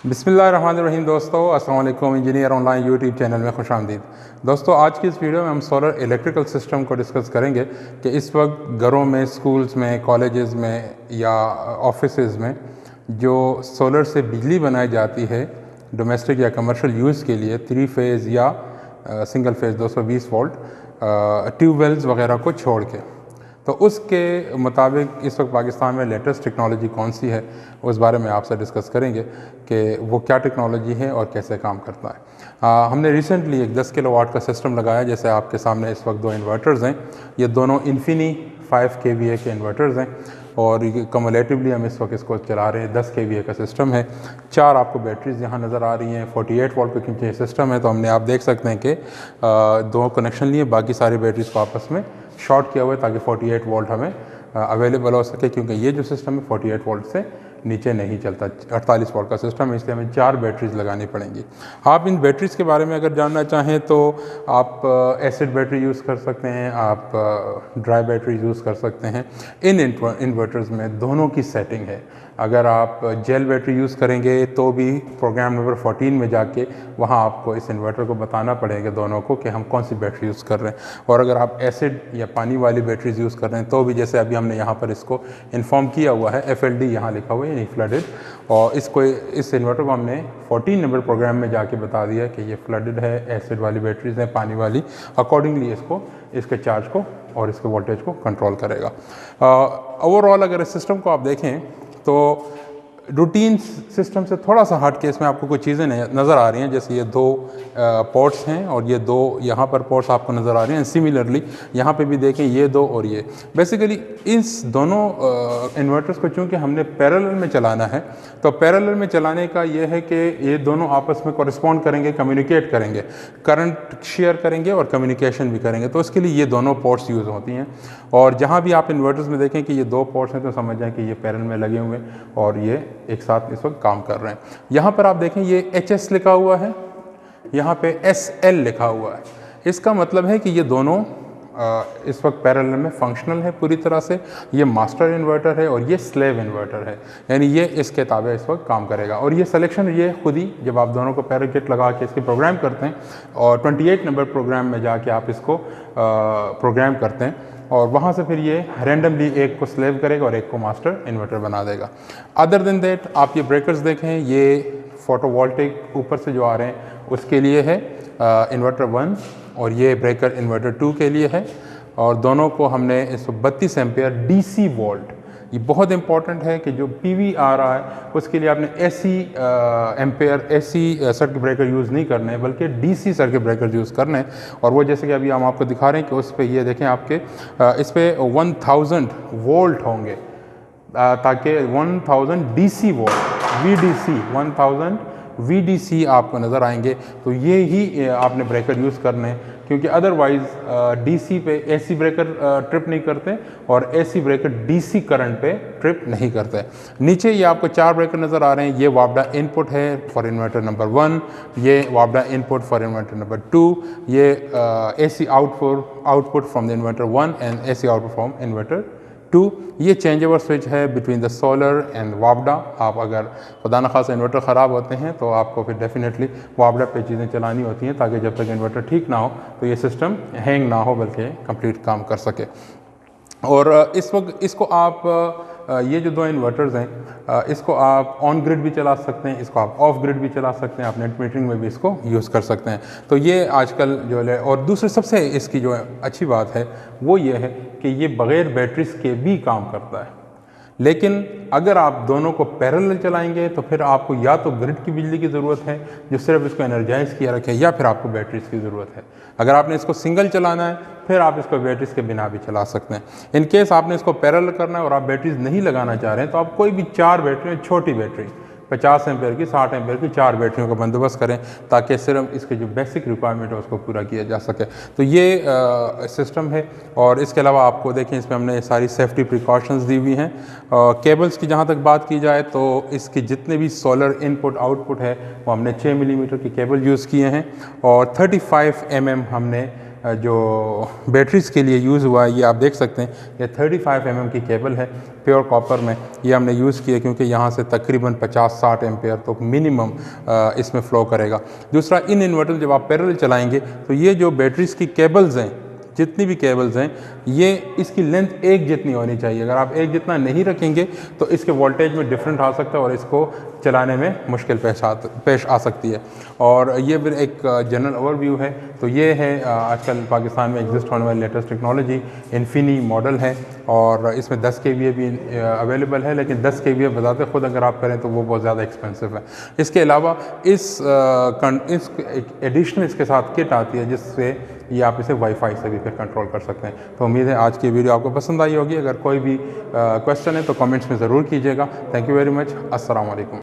बिस्मिल्लाहिर्रहमानिर्रहीम दोस्तों, अस्सलाम वालेकुम। इंजीनियर ऑनलाइन यूट्यूब चैनल में खुशामदीद। दोस्तों, आज की इस वीडियो में हम सोलर इलेक्ट्रिकल सिस्टम को डिस्कस करेंगे कि इस वक्त घरों में, स्कूल्स में, कॉलेजेस में या ऑफिसेज़ में जो सोलर से बिजली बनाई जाती है डोमेस्टिक या कमर्शियल यूज़ के लिए 3 फेज़ या सिंगल फेज़ 220 वोल्ट ट्यूबवेल्स वगैरह को छोड़ के, तो उसके मुताबिक इस वक्त पाकिस्तान में लेटेस्ट टेक्नोलॉजी कौन सी है, उस बारे में आपसे डिस्कस करेंगे कि वो क्या टेक्नोलॉजी है और कैसे काम करता है। हमने रिसेंटली एक 10 किलोवाट का सिस्टम लगाया। जैसे आपके सामने इस वक्त 2 इन्वर्टर्स हैं। ये दोनों इन्फिनी 5 kVA के इन्वर्टर्स हैं और कमुलेटिवली हम इस वक्त इसको चला रहे हैं। 10 kVA का सिस्टम है। 4 आपको बैटरीज यहाँ नज़र आ रही हैं। 48 वोल्ट पे क्योंकि ये सिस्टम है तो हमने, आप देख सकते हैं कि 2 कनेक्शन लिए, बाकी सारी बैटरीज को आपस में शॉर्ट किया हुआ है ताकि 48 वोल्ट हमें अवेलेबल हो सके, क्योंकि ये जो सिस्टम है 48 वोल्ट से नीचे नहीं चलता। 48 वोल्ट का सिस्टम है, इसलिए हमें 4 बैटरीज लगानी पड़ेंगी। आप इन बैटरीज़ के बारे में अगर जानना चाहें तो आप एसिड बैटरी यूज़ कर सकते हैं, आप ड्राई बैटरी यूज़ कर सकते हैं। इन इन्वर्टर्स में दोनों की सेटिंग है। अगर आप जेल बैटरी यूज़ करेंगे तो भी प्रोग्राम नंबर 14 में जाके वहाँ आपको इस इन्वर्टर को बताना पड़ेगा दोनों को कि हम कौन सी बैटरी यूज़ कर रहे हैं। और अगर आप एसिड या पानी वाली बैटरीज यूज़ कर रहे हैं तो भी, जैसे अभी हमने यहाँ पर इसको इन्फॉर्म किया हुआ है, FLD यहाँ लिखा हुआ है, यानी फ्लडेड, और इस इन्वर्टर को हमने 14 नंबर प्रोग्राम में जाके बता दिया कि ये फ्लडेड है, एसिड वाली बैटरीज हैं, पानी वाली। अकॉर्डिंगली इसके चार्ज को और इसके वोल्टेज को कंट्रोल करेगा। ओवरऑल अगर इस सिस्टम को आप देखें तो रूटीन सिस्टम से थोड़ा सा हट के इसमें आपको कुछ चीज़ें नज़र आ रही हैं। जैसे ये 2 पोर्ट्स हैं और ये 2 यहाँ पर पोर्ट्स आपको नज़र आ रही हैं। सिमिलरली यहाँ पे भी देखें, ये 2 और ये। बेसिकली इस दोनों इन्वर्टर्स को चूँकि हमने पैरेलल में चलाना है, तो पैरेलल में चलाने का ये है कि ये दोनों आपस में कॉरेस्पॉन्ड करेंगे, कम्युनिकेट करेंगे, करंट शेयर करेंगे और कम्युनिकेशन भी करेंगे। तो इसके लिए ये दोनों पोर्ट्स यूज़ होती हैं। और जहाँ भी आप इन्वर्टर्स में देखें कि ये 2 पोर्ट्स हैं तो समझ जाएं कि ये पैरेलल में लगे हुए हैं और ये एक साथ इस वक्त काम कर रहे हैं। यहाँ पर आप देखें ये HS लिखा हुआ है, यहाँ पे SL लिखा हुआ है। इसका मतलब है कि ये दोनों इस वक्त पैरेलल में फंक्शनल है पूरी तरह से। ये मास्टर इन्वर्टर है और ये स्लेव इन्वर्टर है, यानी ये इसके ताबे इस वक्त काम करेगा। और ये सिलेक्शन ये खुद ही, जब आप दोनों को पैरेलल किट लगा के इसके प्रोग्राम करते हैं और 28 नंबर प्रोग्राम में जाके आप इसको प्रोग्राम करते हैं और वहाँ से फिर ये रैंडमली एक को स्लेव करेगा और एक को मास्टर इन्वर्टर बना देगा। अदर देन दैट आप ये ब्रेकर्स देखें, ये फोटोवोल्टिक ऊपर से जो आ रहे हैं उसके लिए है इन्वर्टर 1, और ये ब्रेकर इन्वर्टर 2 के लिए है। और दोनों को हमने इस 32 एम्पेयर DC वोल्ट, ये बहुत इंपॉर्टेंट है कि जो PV आ रहा है उसके लिए आपने AC ampere AC circuit breaker use नहीं करने हैं, बल्कि DC सर्किट ब्रेकर यूज़ करने हैं। और वो जैसे कि अभी हम आपको दिखा रहे हैं कि उस पर ये देखें, आपके इस पर 1000 वोल्ट होंगे, ताकि 1000 DC वोल्ट VDC 1000 VDC आपको नज़र आएंगे। तो ये ही आपने ब्रेकर यूज़ करने हैं, क्योंकि अदरवाइज़ DC पे AC ब्रेकर ट्रिप नहीं करते और AC ब्रेकर DC करंट पे ट्रिप नहीं करते। नीचे ये आपको 4 ब्रेकर नज़र आ रहे हैं। ये वापडा इनपुट है फॉर इन्वर्टर नंबर 1, ये वापडा इनपुट फॉर इन्वर्टर नंबर 2, ये AC output from the inverter 1 and AC output from inverter 2। ये चेंज ओवर स्विच है बिटवीन द सोलर एंड वापडा। आप अगर खुदा न खासा इन्वर्टर ख़राब होते हैं तो आपको फिर डेफिनेटली वापडा पे चीज़ें चलानी होती हैं, ताकि जब तक इन्वर्टर ठीक ना हो तो ये सिस्टम हैंग ना हो, बल्कि कंप्लीट काम कर सके। और इस वक्त इसको आप ये जो 2 इन्वर्टर्स हैं इसको आप ऑन ग्रिड भी चला सकते हैं, इसको आप ऑफ ग्रिड भी चला सकते हैं, आप नेट मीटरिंग में भी इसको यूज़ कर सकते हैं। तो ये आजकल जो है, और दूसरी सबसे इसकी जो अच्छी बात है वो ये है कि ये बग़ैर बैटरीज के भी काम करता है। लेकिन अगर आप दोनों को पैरेलल चलाएंगे तो फिर आपको या तो ग्रिड की बिजली की ज़रूरत है जो सिर्फ इसको एनर्जाइज किया रखे, या फिर आपको बैटरीज़ की ज़रूरत है। अगर आपने इसको सिंगल चलाना है फिर आप इसको बैटरीज़ के बिना भी चला सकते हैं। इन केस आपने इसको पैरेलल करना है और आप बैटरीज़ नहीं लगाना चाह रहे हैं तो आप कोई भी 4 बैटरी, छोटी बैटरी 50 एम्पेयर की, 60 एम्पेयर की 4 बैटरियों का बंदोबस्त करें, ताकि सिर्फ इसके जो बेसिक रिक्वायरमेंट है उसको पूरा किया जा सके। तो ये सिस्टम है। और इसके अलावा आपको देखें, इसमें हमने सारी सेफ्टी प्रिकॉशंस दी हुई हैं। केबल्स की जहाँ तक बात की जाए तो इसके जितने भी सोलर इनपुट आउटपुट है वो हमने 6 मिलीमीटर की केबल यूज़ किए हैं और 35 mm हमने जो बैटरीज़ के लिए यूज़ हुआ है ये आप देख सकते हैं। ये 35 mm की केबल है प्योर कॉपर में, ये हमने यूज़ किया क्योंकि यहाँ से तकरीबन 50-60 एम्पेयर तो मिनिमम इसमें फ़्लो करेगा। दूसरा, इन इन्वर्टर जब आप पैरेलल चलाएंगे तो ये जो बैटरीज़ की केबल्स हैं, जितनी भी केबल्स हैं, ये इसकी लेंथ एक जितनी होनी चाहिए। अगर आप एक जितना नहीं रखेंगे तो इसके वोल्टेज में डिफरेंट आ सकता है और इसको चलाने में मुश्किल पेश आ सकती है। और ये फिर एक जनरल ओवरव्यू है। तो ये है आजकल पाकिस्तान में एग्जिस्ट होने वाली लेटेस्ट टेक्नोलॉजी। इन्फिनी मॉडल है और इसमें 10 kVA भी अवेलेबल है, लेकिन 10 kVA बजाते खुद अगर आप करें तो वो बहुत ज़्यादा एक्सपेंसिव है। इसके अलावा इस एडिशनल इसके साथ किट आती है जिससे ये आप इसे वाईफाई से भी फिर कंट्रोल कर सकते हैं। तो उम्मीद है आज की वीडियो आपको पसंद आई होगी। अगर कोई भी क्वेश्चन है तो कमेंट्स में ज़रूर कीजिएगा। Thank you very much. अस्सलाम वालेकुम।